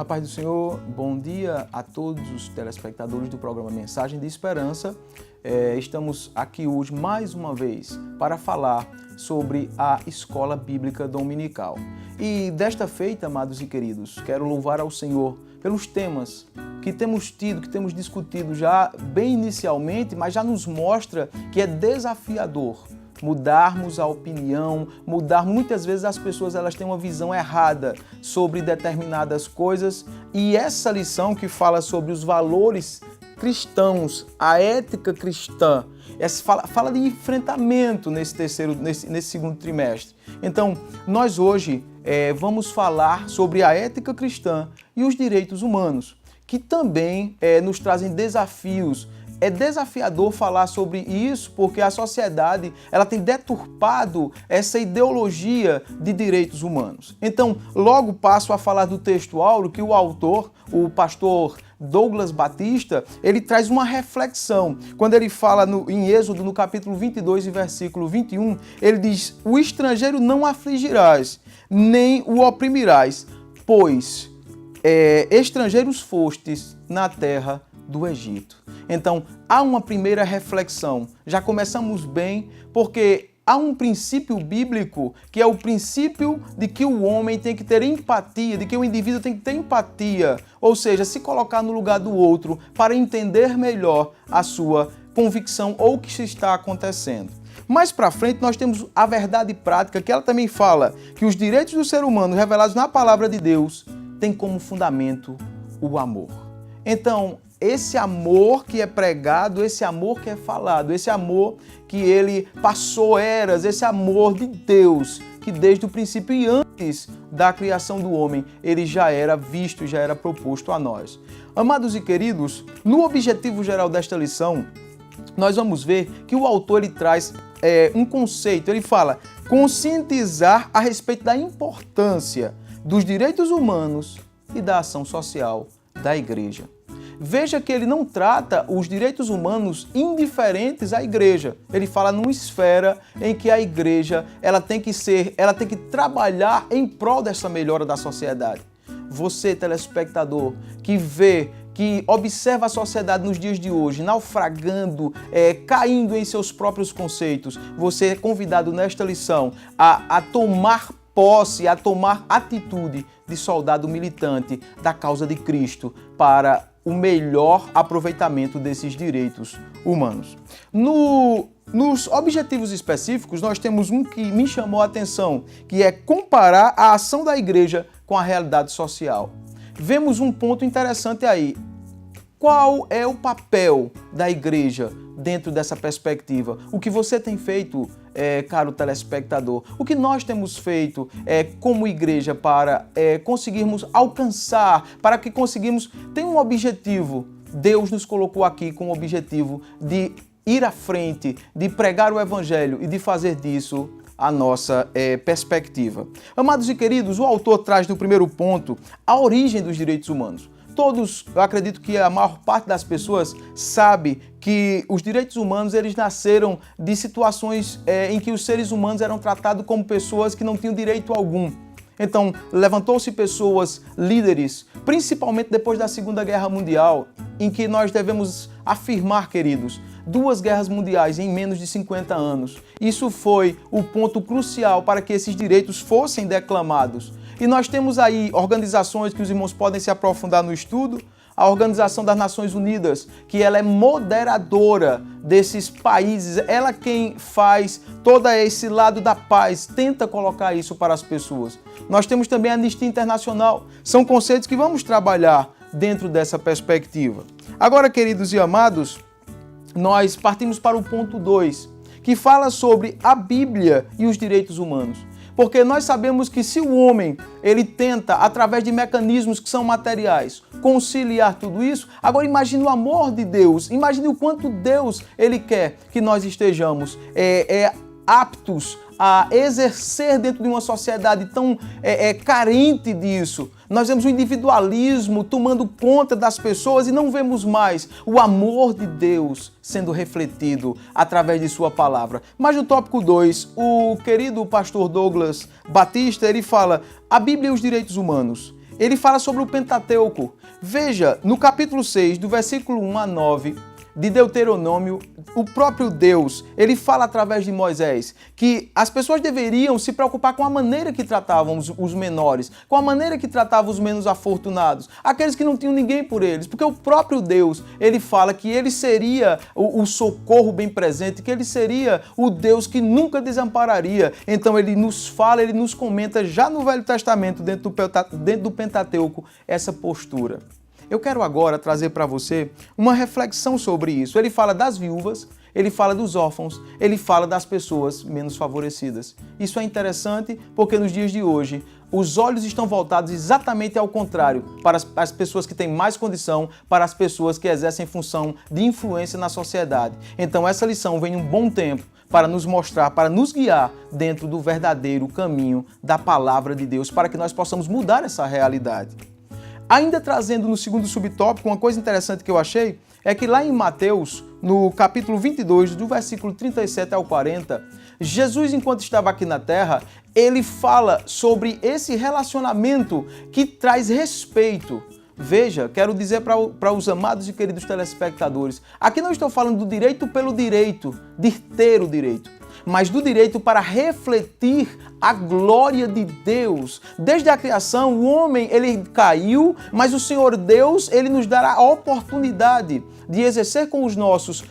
A paz do Senhor, bom dia a todos os telespectadores do programa Mensagem de Esperança. Estamos aqui hoje mais uma vez para falar sobre a Escola Bíblica Dominical. E desta feita, amados e queridos, quero louvar ao Senhor pelos temas que temos tido, que temos discutido já bem inicialmente, mas já nos mostra que é desafiador mudarmos a opinião, muitas vezes as pessoas elas têm uma visão errada sobre determinadas coisas, e essa lição que fala sobre os valores cristãos, a ética cristã, fala de enfrentamento nesse segundo trimestre. Então, nós hoje vamos falar sobre a ética cristã e os direitos humanos, que também nos trazem desafios. É desafiador falar sobre isso porque a sociedade ela tem deturpado essa ideologia de direitos humanos. Então, logo passo a falar do texto áureo que o autor, o pastor Douglas Batista, ele traz uma reflexão. Quando ele fala em Êxodo, no capítulo 22 e versículo 21, ele diz: o estrangeiro não afligirás, nem o oprimirás, pois estrangeiros fostes na terra do Egito. Então, há uma primeira reflexão. Já começamos bem, porque há um princípio bíblico, que é o princípio de que o homem tem que ter empatia, de que o indivíduo tem que ter empatia, ou seja, se colocar no lugar do outro para entender melhor a sua convicção ou o que está acontecendo. Mais para frente, nós temos a verdade prática, que ela também fala que os direitos do ser humano revelados na palavra de Deus têm como fundamento o amor. Então, esse amor que é pregado, esse amor que é falado, esse amor que ele passou eras, esse amor de Deus, que desde o princípio e antes da criação do homem, ele já era visto, já era proposto a nós. Amados e queridos, no objetivo geral desta lição, nós vamos ver que o autor ele traz um conceito, ele fala conscientizar a respeito da importância dos direitos humanos e da ação social da igreja. Veja que ele não trata os direitos humanos indiferentes à igreja. Ele fala numa esfera em que a igreja ela tem que trabalhar em prol dessa melhora da sociedade. Você, telespectador, que observa a sociedade nos dias de hoje, naufragando, caindo em seus próprios conceitos, você é convidado nesta lição a tomar posse, a tomar atitude de soldado militante da causa de Cristo para o melhor aproveitamento desses direitos humanos. Nos objetivos específicos, nós temos um que me chamou a atenção, que é comparar a ação da igreja com a realidade social. Vemos um ponto interessante aí. Qual é o papel da igreja dentro dessa perspectiva? O que você tem feito, caro telespectador? O que nós temos feito como igreja para conseguirmos alcançar, para que conseguirmos ter um objetivo? Deus nos colocou aqui com o objetivo de ir à frente, de pregar o evangelho e de fazer disso a nossa perspectiva. Amados e queridos, o autor traz no primeiro ponto a origem dos direitos humanos. Todos, eu acredito que a maior parte das pessoas sabe que os direitos humanos eles nasceram de situações em que os seres humanos eram tratados como pessoas que não tinham direito algum. Então, levantou-se pessoas, líderes, principalmente depois da Segunda Guerra Mundial, em que nós devemos afirmar, queridos, 2 guerras mundiais em menos de 50 anos. Isso foi o ponto crucial para que esses direitos fossem declamados. E nós temos aí organizações que os irmãos podem se aprofundar no estudo, a Organização das Nações Unidas, que ela é moderadora desses países, ela quem faz todo esse lado da paz, tenta colocar isso para as pessoas. Nós temos também a Anistia Internacional, são conceitos que vamos trabalhar dentro dessa perspectiva. Agora, queridos e amados, nós partimos para o ponto 2, que fala sobre a Bíblia e os direitos humanos. Porque nós sabemos que se o homem ele tenta, através de mecanismos que são materiais, conciliar tudo isso, agora imagine o amor de Deus, imagine o quanto Deus ele quer que nós estejamos aptos a exercer dentro de uma sociedade tão carente disso. Nós vemos o individualismo tomando conta das pessoas e não vemos mais o amor de Deus sendo refletido através de sua palavra. Mas no tópico 2, o querido pastor Douglas Batista, ele fala: a Bíblia e os direitos humanos. ele fala sobre o Pentateuco. Veja, no capítulo 6, do versículo 1 a 9, de Deuteronômio, o próprio Deus, ele fala através de Moisés que as pessoas deveriam se preocupar com a maneira que tratavam os menores, com a maneira que tratavam os menos afortunados, aqueles que não tinham ninguém por eles, porque o próprio Deus, ele fala que ele seria o socorro bem presente, que ele seria o Deus que nunca desampararia. Então ele nos fala, ele nos comenta já no Velho Testamento, dentro do Pentateuco, essa postura. Eu quero agora trazer para você uma reflexão sobre isso. Ele fala das viúvas, ele fala dos órfãos, ele fala das pessoas menos favorecidas. Isso é interessante porque nos dias de hoje os olhos estão voltados exatamente ao contrário, para as pessoas que têm mais condição, para as pessoas que exercem função de influência na sociedade. Então essa lição vem em um bom tempo para nos mostrar, para nos guiar dentro do verdadeiro caminho da palavra de Deus, para que nós possamos mudar essa realidade. Ainda trazendo no segundo subtópico, uma coisa interessante que eu achei é que lá em Mateus, no capítulo 22, do versículo 37 ao 40, Jesus, enquanto estava aqui na terra, ele fala sobre esse relacionamento que traz respeito. Veja, quero dizer para os amados e queridos telespectadores, aqui não estou falando do direito pelo direito, de ter o direito, mas do direito para refletir a glória de Deus. Desde a criação, o homem, ele caiu, mas o Senhor Deus, ele nos dará a oportunidade de exercer com os nossos,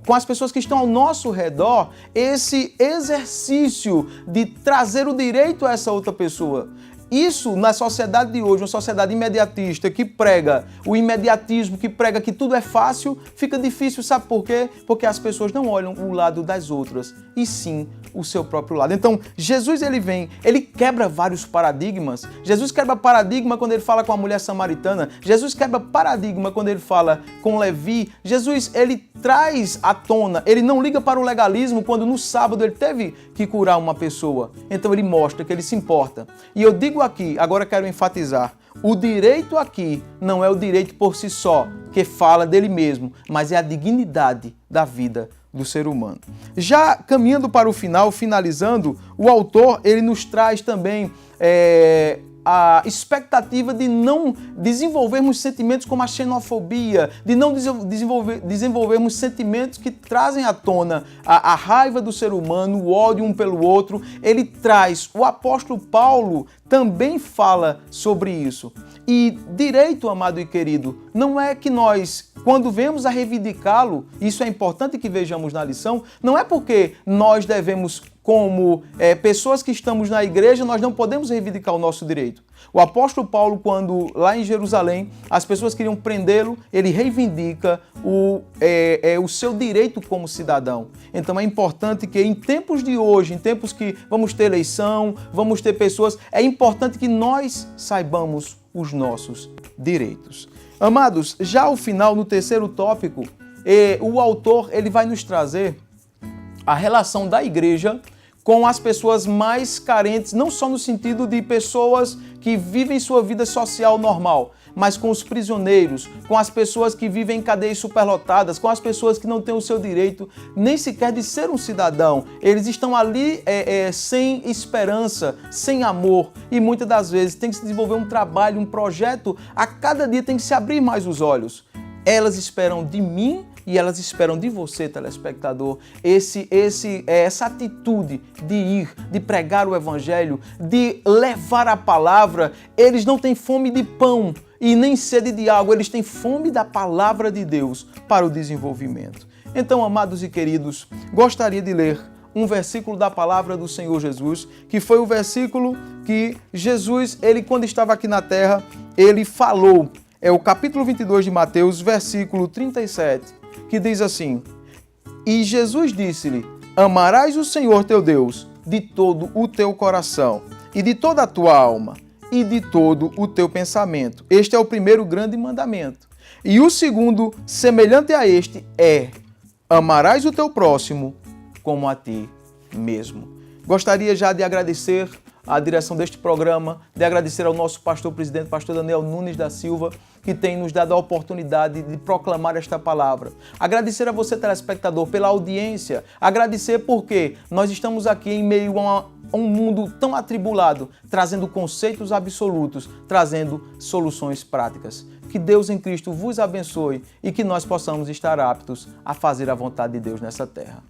com as pessoas que estão ao nosso redor, esse exercício de trazer o direito a essa outra pessoa. Isso, na sociedade de hoje, uma sociedade imediatista que prega o imediatismo, que prega que tudo é fácil, fica difícil, sabe por quê? Porque as pessoas não olham o lado das outras, e sim o seu próprio lado. Então, Jesus, ele vem, ele quebra vários paradigmas. Jesus quebra paradigma quando ele fala com a mulher samaritana. Jesus quebra paradigma quando ele fala com Levi. Jesus, ele traz à tona, ele não liga para o legalismo quando no sábado ele teve que curar uma pessoa. Então ele mostra que ele se importa. E eu digo aqui, agora quero enfatizar, o direito aqui não é o direito por si só, que fala dele mesmo, mas é a dignidade da vida do ser humano. Já caminhando para o final, finalizando, o autor ele nos traz também a expectativa de não desenvolvermos sentimentos como a xenofobia, de não desenvolvermos sentimentos que trazem à tona a raiva do ser humano, o ódio um pelo outro. Ele traz, o apóstolo Paulo também fala sobre isso. E direito, amado e querido, não é que nós, quando vemos a reivindicá-lo, isso é importante que vejamos na lição, não é porque nós devemos, como pessoas que estamos na igreja, nós não podemos reivindicar o nosso direito. O apóstolo Paulo, quando lá em Jerusalém, as pessoas queriam prendê-lo, ele reivindica o seu direito como cidadão. Então é importante que em tempos de hoje, em tempos que vamos ter eleição, vamos ter pessoas, é importante que nós saibamos os nossos direitos. Amados, já ao final, no terceiro tópico, o autor ele vai nos trazer a relação da igreja com as pessoas mais carentes, não só no sentido de pessoas que vivem sua vida social normal, mas com os prisioneiros, com as pessoas que vivem em cadeias superlotadas, com as pessoas que não têm o seu direito nem sequer de ser um cidadão. Eles estão ali sem esperança, sem amor, e muitas das vezes tem que se desenvolver um trabalho, um projeto, a cada dia tem que se abrir mais os olhos. Elas esperam de mim e elas esperam de você, telespectador, essa atitude de ir, de pregar o evangelho, de levar a palavra. Eles não têm fome de pão e nem sede de água, eles têm fome da palavra de Deus para o desenvolvimento. Então, amados e queridos, gostaria de ler um versículo da palavra do Senhor Jesus, que foi o versículo que Jesus, ele quando estava aqui na terra, ele falou. É o capítulo 22 de Mateus, versículo 37, que diz assim: E Jesus disse-lhe, amarás o Senhor teu Deus de todo o teu coração, e de toda a tua alma, e de todo o teu pensamento. Este é o primeiro grande mandamento. E o segundo, semelhante a este, é: amarás o teu próximo como a ti mesmo. Gostaria já de agradecer a direção deste programa, de agradecer ao nosso pastor-presidente, pastor Daniel Nunes da Silva, que tem nos dado a oportunidade de proclamar esta palavra. Agradecer a você, telespectador, pela audiência. Agradecer porque nós estamos aqui em meio a um mundo tão atribulado, trazendo conceitos absolutos, trazendo soluções práticas. Que Deus em Cristo vos abençoe e que nós possamos estar aptos a fazer a vontade de Deus nessa terra.